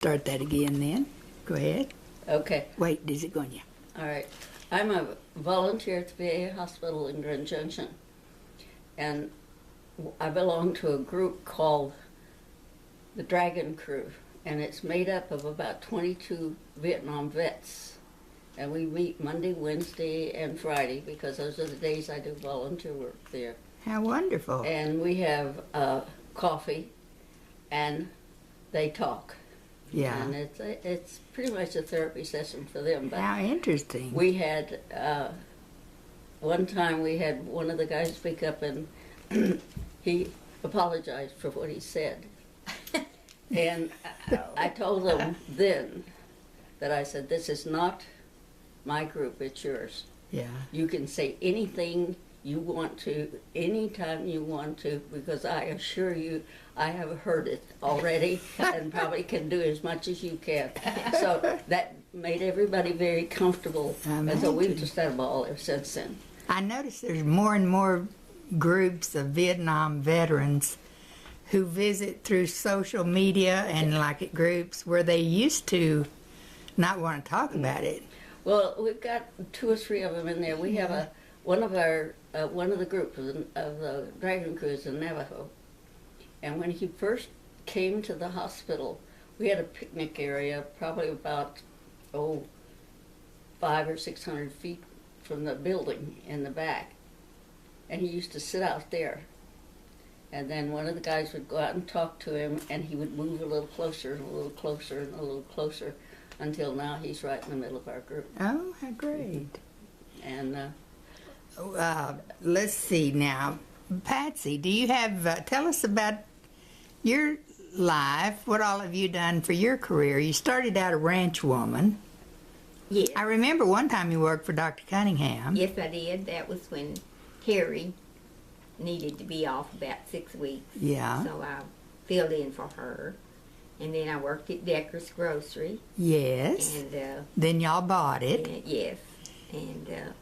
Start that again then. Go ahead. Okay. Wait, is it going? Yeah. All right. I'm a volunteer at the VA hospital in Grand Junction, and I belong to a group called the Dragon Crew, and it's made up of about 22 Vietnam vets. And we meet Monday, Wednesday, and Friday because those are the days I do volunteer work there. How wonderful. And we have coffee, and they talk. Yeah. And it's pretty much a therapy session for them. But how interesting. we had, one time we had one of the guys speak up and he apologized for what he said. And I told them then that I said, this is not my group, it's yours. Yeah. You can say anything you want to, anytime you want to, because I assure you, I have heard it already and probably can do as much as you can. So that made everybody very comfortable. And so we've just had a ball ever since then. I notice there's more and more groups of Vietnam veterans who visit through social media and like at groups where they used to not want to talk about it. Well, we've got 2 or 3 of them in there. We have one of the group of the Dragon Crew is in Navajo. And when he first came to the hospital, we had a picnic area probably about, 500 or 600 feet from the building in the back. And he used to sit out there. And then one of the guys would go out and talk to him, and he would move a little closer and a little closer and a little closer until now he's right in the middle of our group. Oh, how great. And let's see now. Patsy, do you have, tell us about your life, what all have you done for your career? You started out a ranch woman. Yes. I remember one time you worked for Dr. Cunningham. Yes, I did. That was when Carrie needed to be off about 6 weeks. Yeah. So I filled in for her. And then I worked at Decker's Grocery. Yes. And then y'all bought it. yes. And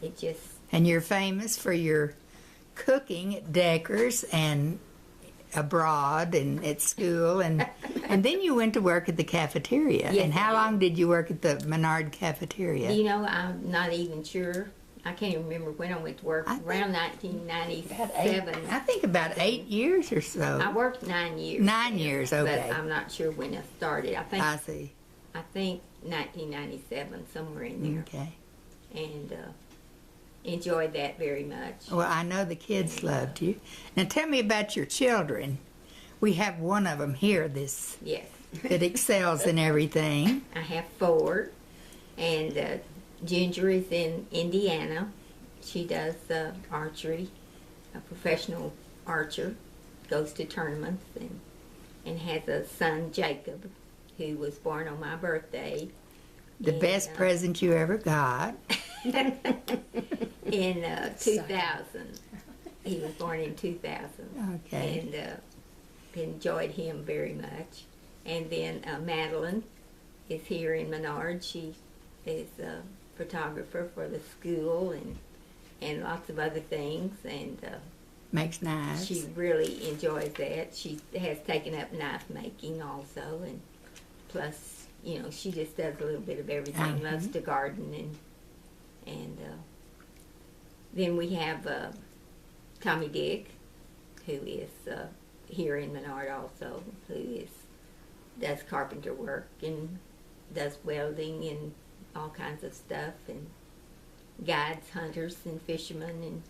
it just... And you're famous for your cooking at Decker's and abroad and at school. And then you went to work at the cafeteria. Yes, and how long did you work at the Menard cafeteria? You know, I'm not even sure. I can't even remember when I went to work. Around 1997. I think about 8 years or so. I worked 9 years. 9 years, okay. But I'm not sure when I started. I see. I think 1997, somewhere in there. Okay. And enjoyed that very much. Well, I know the kids loved you. Now tell me about your children. We have one of them here, Yes. that excels in everything. I have 4. And Ginger is in Indiana. She does archery, a professional archer, goes to tournaments, and has a son, Jacob, who was born on my birthday. The best present you ever got. In 2000. He was born in 2000. Okay. And enjoyed him very much. And then Madeline is here in Menard. She is a photographer for the school and lots of other things. And makes knives. she really enjoys that. She has taken up knife making also. And plus, you know, she just does a little bit of everything. Loves to garden and then we have Tommy Dick, who is here in Menard also, who does carpenter work and does welding and all kinds of stuff and guides hunters and fishermen, and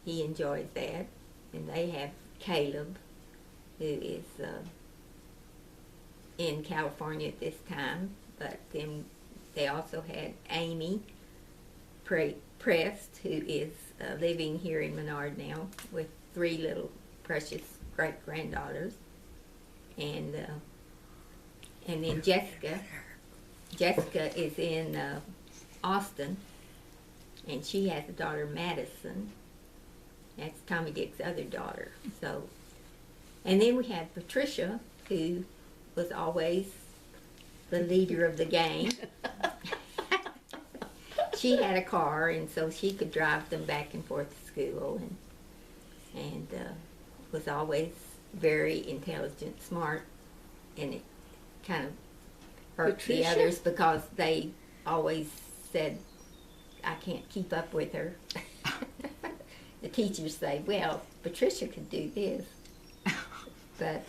he enjoys that. And they have Caleb, who is in California at this time, but then they also had Amy Prest, who is living here in Menard now with 3 little precious great-granddaughters. And then Jessica is in Austin, and she has a daughter, Madison. That's Tommy Dick's other daughter. So, and then we had Patricia, who was always the leader of the gang. She had a car, and so she could drive them back and forth to school, and was always very intelligent, smart, and it kind of hurt Patricia? the others because they always said I can't keep up with her. The teachers say, well, Patricia could do this. But